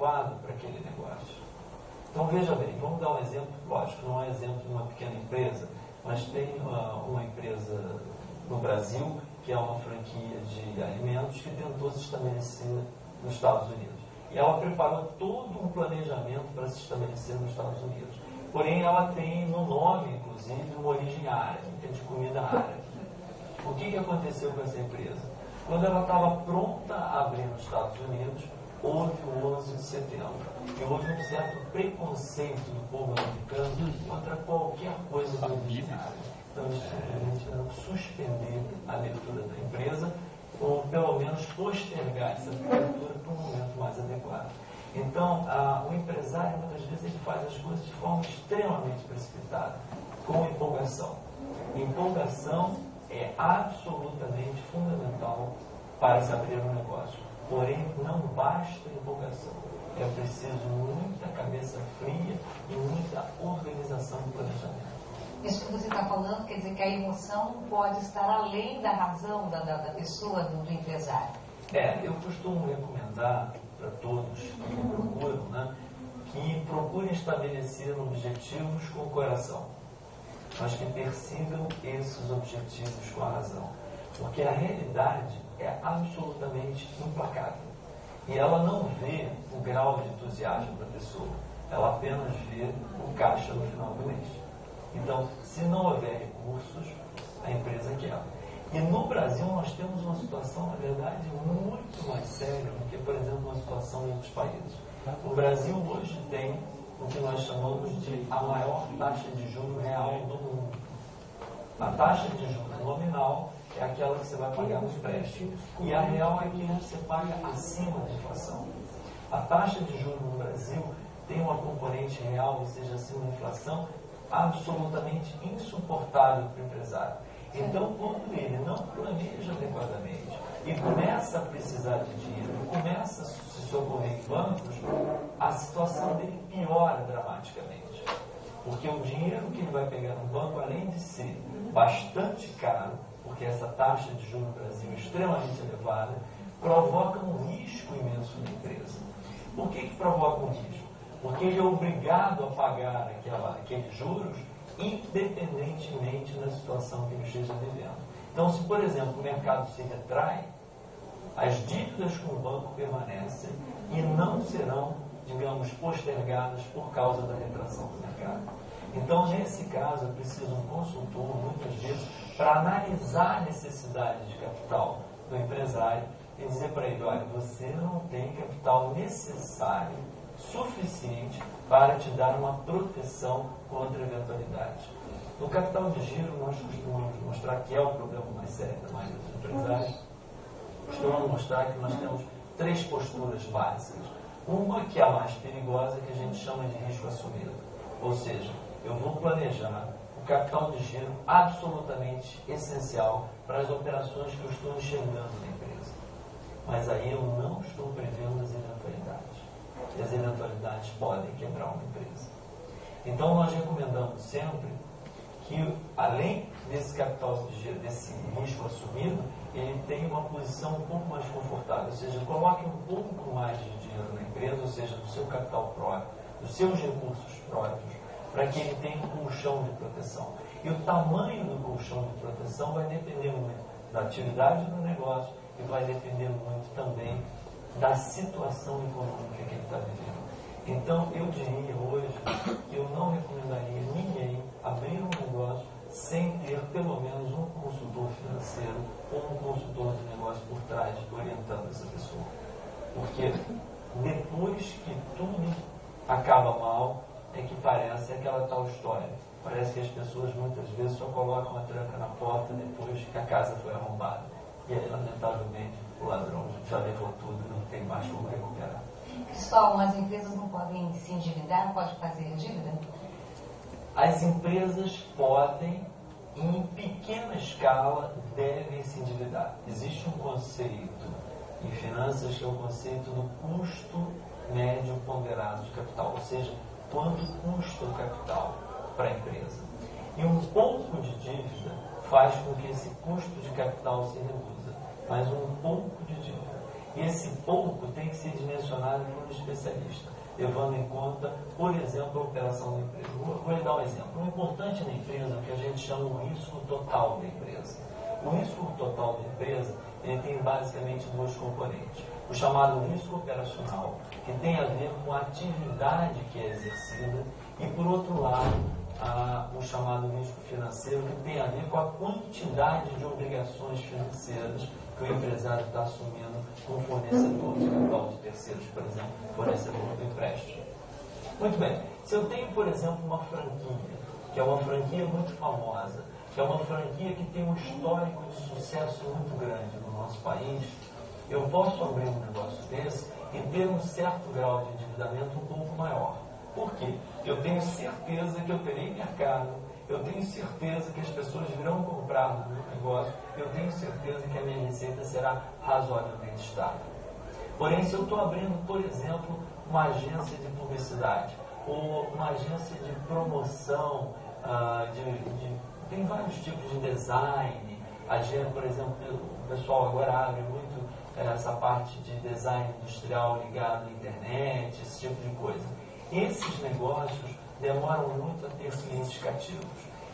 adequado para aquele negócio. Então, veja bem, vamos dar um exemplo, lógico, não é um exemplo de uma pequena empresa, mas tem uma empresa no Brasil, que é uma franquia de alimentos, que tentou se estabelecer nos Estados Unidos. E ela preparou todo um planejamento para se estabelecer nos Estados Unidos. Porém, ela tem no nome, inclusive, uma origem árabe, que é de comida árabe. O que aconteceu com essa empresa? Quando ela estava pronta a abrir nos Estados Unidos, houve o 11 de setembro. E houve um certo preconceito do povo americano contra qualquer coisa de origem árabe. Então, eles simplesmente tiveram suspender a abertura da empresa, ou pelo menos postergar essa abertura para um momento mais adequado. Então, o empresário, muitas vezes, ele faz as coisas de forma extremamente precipitada, com empolgação. Empolgação é absolutamente fundamental para se abrir um negócio. Porém, não basta empolgação. É preciso muita cabeça fria e muita organização do planejamento. Isso que você está falando quer dizer que a emoção pode estar além da razão da pessoa, do empresário. Eu costumo recomendar para todos que me procuram, né, que procurem estabelecer objetivos com o coração, mas que persigam esses objetivos com a razão. Porque a realidade é absolutamente implacável. E ela não vê o grau de entusiasmo da pessoa, ela apenas vê o caixa no final do mês. Então, se não houver recursos, a empresa quebra. E no Brasil nós temos uma situação, na verdade, muito mais séria do que, por exemplo, uma situação em outros países. O Brasil hoje tem o que nós chamamos de a maior taxa de juros real do mundo. A taxa de juros nominal é aquela que você vai pagar no empréstimo. E a real é que você paga acima da inflação. A taxa de juros no Brasil tem uma componente real, ou seja, acima da inflação, absolutamente insuportável para o empresário. Então, quando ele não planeja adequadamente e começa a precisar de dinheiro, começa a se socorrer em bancos, a situação dele piora dramaticamente. Porque o dinheiro que ele vai pegar no banco, além de ser bastante caro, porque essa taxa de juros no Brasil é extremamente elevada, provoca um risco imenso na empresa. Por que provoca um risco? Porque ele é obrigado a pagar aqueles juros independentemente da situação que ele esteja vivendo. Então, se, por exemplo, o mercado se retrai, as dívidas com o banco permanecem e não serão, digamos, postergadas por causa da retração do mercado. Então, nesse caso, é preciso um consultor, muitas vezes, para analisar a necessidade de capital do empresário e dizer para ele, olha, você não tem capital necessário, suficiente para te dar uma proteção contra eventualidades. No capital de giro, nós costumamos mostrar que é o problema mais sério da maioria dos empresários. Costumamos mostrar que nós temos 3 posturas básicas. Uma que é a mais perigosa, que a gente chama de risco assumido. Ou seja, eu vou planejar o capital de giro absolutamente essencial para as operações que eu estou enxergando na empresa. Mas aí eu não estou prevendo as eventualidades. E as eventualidades podem quebrar uma empresa. Então, nós recomendamos sempre que, além desse capital de giro, desse risco assumido, ele tenha uma posição um pouco mais confortável, ou seja, coloque um pouco mais de dinheiro na empresa, ou seja, do seu capital próprio, dos seus recursos próprios, para que ele tenha um colchão de proteção. E o tamanho do colchão de proteção vai depender muito da atividade do negócio e vai depender muito também da situação econômica que ele está vivendo. Então, eu diria hoje que eu não recomendaria ninguém abrir um negócio sem ter pelo menos um consultor financeiro ou um consultor de negócio por trás, orientando essa pessoa. Porque depois que tudo acaba mal, é que parece aquela tal história. Parece que as pessoas muitas vezes só colocam a tranca na porta depois que a casa foi arrombada. E aí, lamentavelmente, o ladrão já levou tudo e não tem mais como recuperar. Cristóvão, as empresas não podem se endividar? Pode fazer dívida? As empresas podem, em pequena escala, devem se endividar. Existe um conceito em finanças que é o conceito do custo médio ponderado de capital, ou seja, quanto custa o capital para a empresa. E um pouco de dívida faz com que esse custo de capital se reduza, mas um pouco de dívida. E esse pouco tem que ser dimensionado por um especialista, levando em conta, por exemplo, a operação da empresa. Vou lhe dar um exemplo. O importante na empresa é o que a gente chama o risco total da empresa. O risco total da empresa ele tem basicamente duas componentes. O chamado risco operacional, que tem a ver com a atividade que é exercida, e, por outro lado, o chamado risco financeiro, que tem a ver com a quantidade de obrigações financeiras que o empresário está assumindo com o fornecedor de capital de terceiros, por exemplo, fornecedor do empréstimo. Muito bem. Se eu tenho, por exemplo, uma franquia, que é uma franquia muito famosa, que é uma franquia que tem um histórico de sucesso muito grande no nosso país, eu posso abrir um negócio desse e ter um certo grau de endividamento um pouco maior. Por quê? Eu tenho certeza que eu terei mercado, eu tenho certeza que as pessoas virão comprar no meu negócio, eu tenho certeza que a minha receita será razoavelmente estável. Porém, se eu estou abrindo, por exemplo, uma agência de publicidade, ou uma agência de promoção, tem vários tipos de design, por exemplo, o pessoal agora abre muito essa parte de design industrial ligado à internet, esse tipo de coisa. Esses negócios demoram muito a ter clientes cativos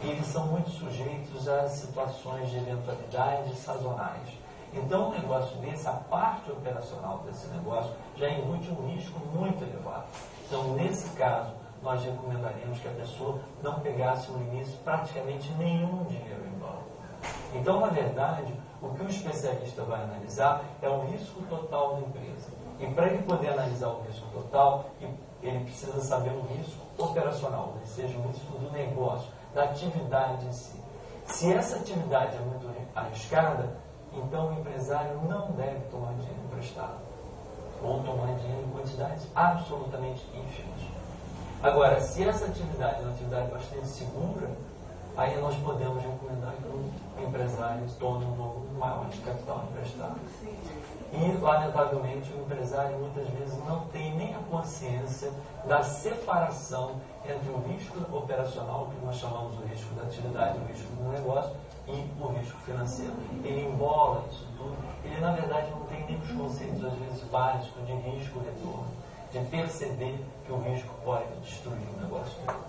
e eles são muito sujeitos a situações de eventualidades sazonais. Então, um negócio desse, a parte operacional desse negócio, já embute um risco muito elevado. Então, nesse caso, nós recomendaríamos que a pessoa não pegasse no início praticamente nenhum dinheiro em banco. Então, na verdade, o que o especialista vai analisar é o risco total da empresa. E para ele poder analisar o risco total, ele precisa saber o risco operacional, ou seja, o risco do negócio, da atividade em si. Se essa atividade é muito arriscada, então o empresário não deve tomar dinheiro emprestado, ou tomar dinheiro em quantidades absolutamente ínfimas. Agora, se essa atividade é uma atividade bastante segura, aí nós podemos recomendar que o empresário tome um volume maior de capital emprestado. E, lamentavelmente, o empresário muitas vezes não tem nem a consciência da separação entre o risco operacional, que nós chamamos o risco da atividade, o risco do negócio, e o risco financeiro. Ele embola isso tudo. Ele, na verdade, não tem nem os conceitos, às vezes, básicos de risco-retorno, de perceber que o risco pode destruir o negócio dele.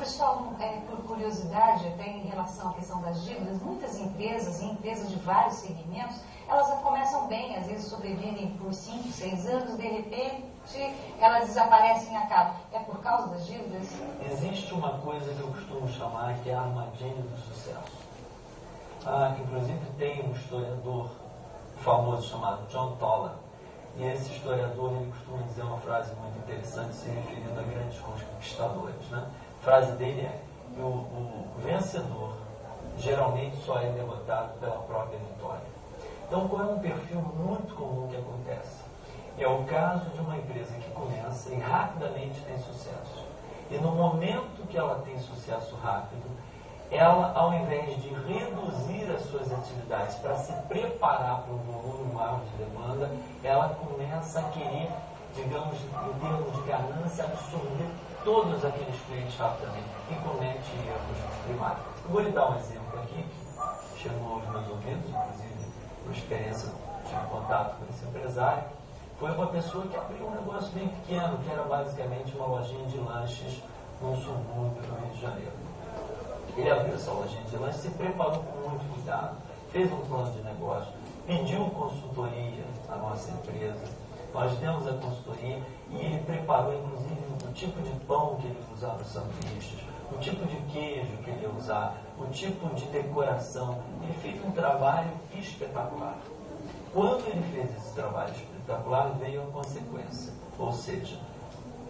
Pessoal, por curiosidade, até em relação à questão das dívidas, muitas empresas, e empresas de vários segmentos, elas começam bem, às vezes sobrevivem por 5, 6 anos, de repente elas desaparecem e acabam. É por causa das dívidas? Existe uma coisa que eu costumo chamar que é a armadilha do sucesso. Inclusive tem um historiador famoso chamado John Toller, e esse historiador ele costuma dizer uma frase muito interessante se referindo a grandes conquistadores, né? A frase dele é que o vencedor geralmente só é derrotado pela própria vitória. Então, qual é um perfil muito comum que acontece? É o caso de uma empresa que começa e rapidamente tem sucesso. E no momento que ela tem sucesso rápido, ela, ao invés de reduzir as suas atividades para se preparar para um volume maior de demanda, ela começa a querer, digamos, em termos de ganância, absorver todos aqueles clientes rapidamente e comete erros primários. Eu vou lhe dar um exemplo aqui, que chegou aos meus ouvidos, inclusive por experiência, tive contato com esse empresário. Foi uma pessoa que abriu um negócio bem pequeno, que era basicamente uma lojinha de lanches num subúrbio do Rio de Janeiro. Ele abriu essa lojinha de lanches, se preparou com muito cuidado, fez um plano de negócio, pediu consultoria à nossa empresa. Nós demos a consultoria e ele preparou, inclusive, o tipo de pão que ele ia usar nos sanduíches, o tipo de queijo que ele ia usar, o tipo de decoração. Ele fez um trabalho espetacular. Quando ele fez esse trabalho espetacular, veio a consequência. Ou seja,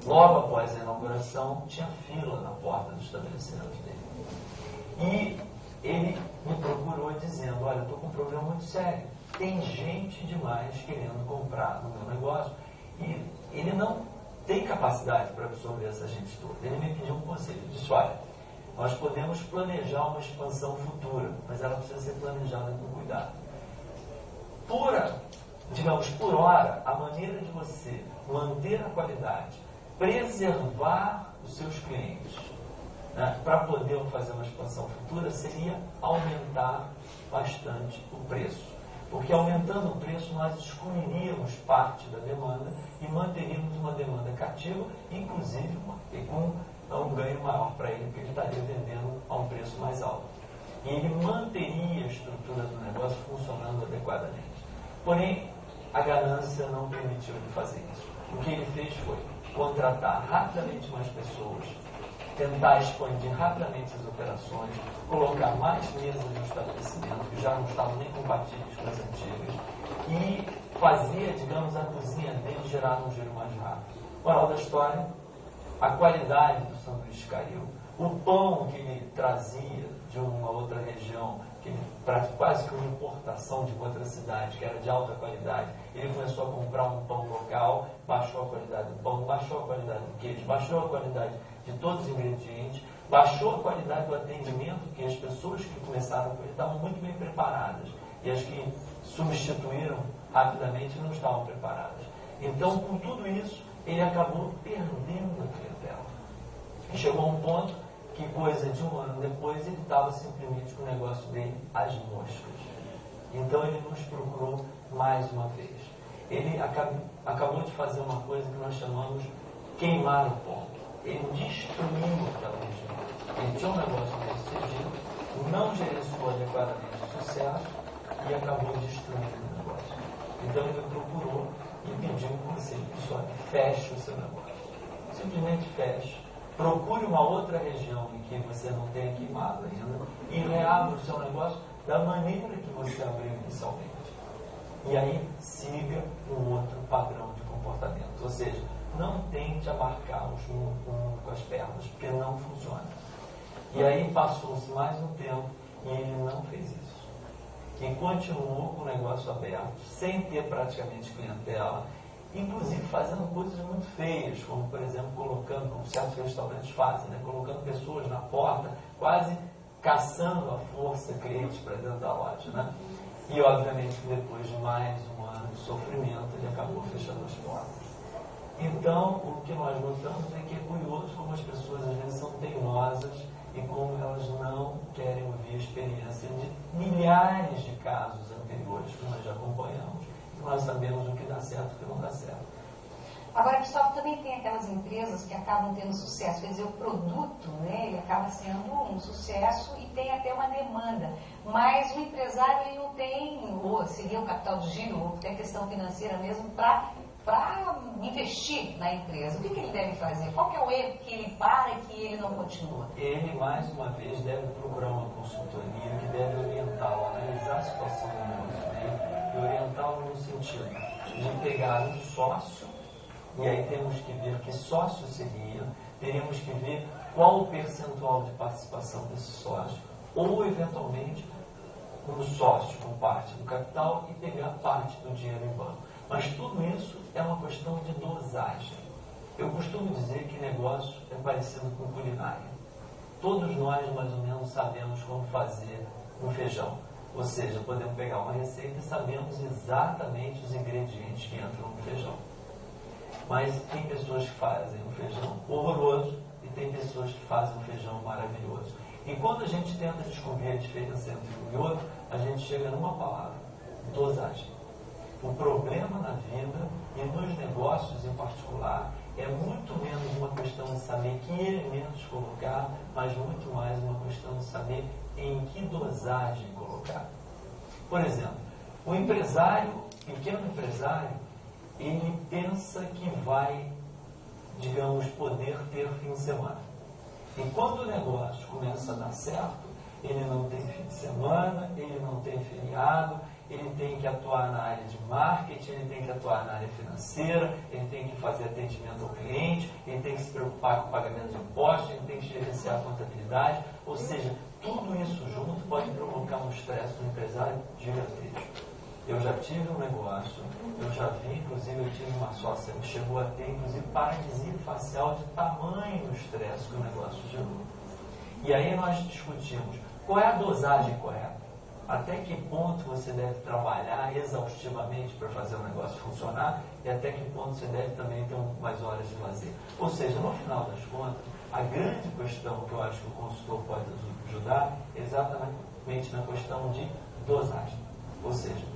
logo após a inauguração, tinha fila na porta do estabelecimento dele. E ele me procurou dizendo, olha, estou com um problema muito sério. Tem gente demais querendo comprar no meu negócio e ele não tem capacidade para absorver essa gente toda. Ele me pediu um conselho, disse, olha, nós podemos planejar uma expansão futura, mas ela precisa ser planejada com cuidado. Por hora, a maneira de você manter a qualidade, preservar os seus clientes, né, para poder fazer uma expansão futura, seria aumentar bastante o preço. Porque aumentando o preço, nós excluiríamos parte da demanda e manteríamos uma demanda cativa, inclusive com um ganho maior para ele, porque ele estaria vendendo a um preço mais alto. E ele manteria a estrutura do negócio funcionando adequadamente. Porém, a ganância não permitiu ele fazer isso. O que ele fez foi contratar rapidamente mais pessoas, tentar expandir rapidamente as operações, colocar mais mesas no estabelecimento, que já não estavam nem compatíveis com as antigas, e fazia, digamos, a cozinha dele gerar um giro mais rápido. Moral da história, a qualidade do sanduíche caiu, o pão que ele trazia de uma outra região, que ele, quase que uma importação de outra cidade, que era de alta qualidade, ele começou a comprar um pão local, baixou a qualidade do pão, baixou a qualidade do queijo, baixou a qualidade de todos os ingredientes, baixou a qualidade do atendimento, que as pessoas que começaram com ele estavam muito bem preparadas, e as que substituíram rapidamente não estavam preparadas. Então, com tudo isso, ele acabou perdendo a clientela. E chegou a um ponto que, coisa de um ano depois, ele estava simplesmente com o negócio dele às moscas. Então, ele nos procurou mais uma vez. Ele acabou de fazer uma coisa que nós chamamos queimar o ponto. Ele destruiu aquela região. Ele tinha um negócio bem sucedido, não gerenciou adequadamente o sucesso e acabou destruindo o negócio. Então, ele procurou e pediu um conselho. Pessoal, feche o seu negócio. Simplesmente feche. Procure uma outra região em que você não tenha queimado ainda e reabra o seu negócio da maneira que você abriu inicialmente. E aí siga um outro padrão de comportamento. Ou seja, não tente abarcar os um com as pernas, porque não funciona. E aí passou-se mais um tempo e ele não fez isso. E continuou com o negócio aberto, sem ter praticamente clientela, inclusive fazendo coisas muito feias, como, por exemplo, colocando, como certos restaurantes fazem, né? Colocando pessoas na porta, quase caçando a força clientes para dentro da loja. Né? E, obviamente, depois de mais um ano de sofrimento, ele acabou fechando as portas. Então, o que nós notamos é que é curioso como as pessoas, às vezes, são teimosas e como elas não querem ouvir a experiência de milhares de casos anteriores que nós já acompanhamos. Nós sabemos o que dá certo e o que não dá certo. Agora, Cristóvão, também tem aquelas empresas que acabam tendo sucesso, quer dizer, o produto, né, ele acaba sendo um sucesso e tem até uma demanda, mas o empresário ele não tem, ou seria o capital de giro, ou tem a questão financeira mesmo, para investir na empresa. O que ele deve fazer? Qual que é o erro que ele para e que ele não continua? Ele, mais uma vez, deve procurar uma consultoria que deve orientá-lo, analisar a situação do negócio dele, e orientá-lo no sentido de pegar um sócio, e aí temos que ver que sócio seria, teríamos que ver qual o percentual de participação desse sócio, ou eventualmente um sócio com parte do capital e pegar parte do dinheiro em banco. Mas tudo isso é uma questão de dosagem. Eu costumo dizer que negócio é parecido com culinária. Todos nós mais ou menos sabemos como fazer um feijão. Ou seja, podemos pegar uma receita e sabemos exatamente os ingredientes que entram no feijão. Mas tem pessoas que fazem um feijão horroroso e tem pessoas que fazem um feijão maravilhoso. E quando a gente tenta descobrir a diferença entre um e outro, a gente chega numa palavra: dosagem. O problema na vida e nos negócios em particular é muito menos uma questão de saber que elementos colocar, mas muito mais uma questão de saber em que dosagem colocar. Por exemplo, o empresário, pequeno empresário, ele pensa que vai, digamos, poder ter fim de semana. E quando o negócio começa a dar certo, ele não tem fim de semana, ele não tem feriado, ele tem que atuar na área de marketing, ele tem que atuar na área financeira, ele tem que fazer atendimento ao cliente, ele tem que se preocupar com o pagamento de impostos, ele tem que gerenciar a contabilidade, ou seja, tudo isso junto pode provocar um estresse no empresário gigantesco. Eu já tive um negócio, eu já vi, inclusive eu tive uma sócia que chegou a ter, inclusive, paralisia facial de tamanho do estresse que o negócio gerou. E aí nós discutimos qual é a dosagem correta. Até que ponto você deve trabalhar exaustivamente para fazer o negócio funcionar e até que ponto você deve também ter mais horas de lazer. Ou seja, no final das contas, a grande questão que eu acho que o consultor pode ajudar é exatamente na questão de dosagem. Ou seja,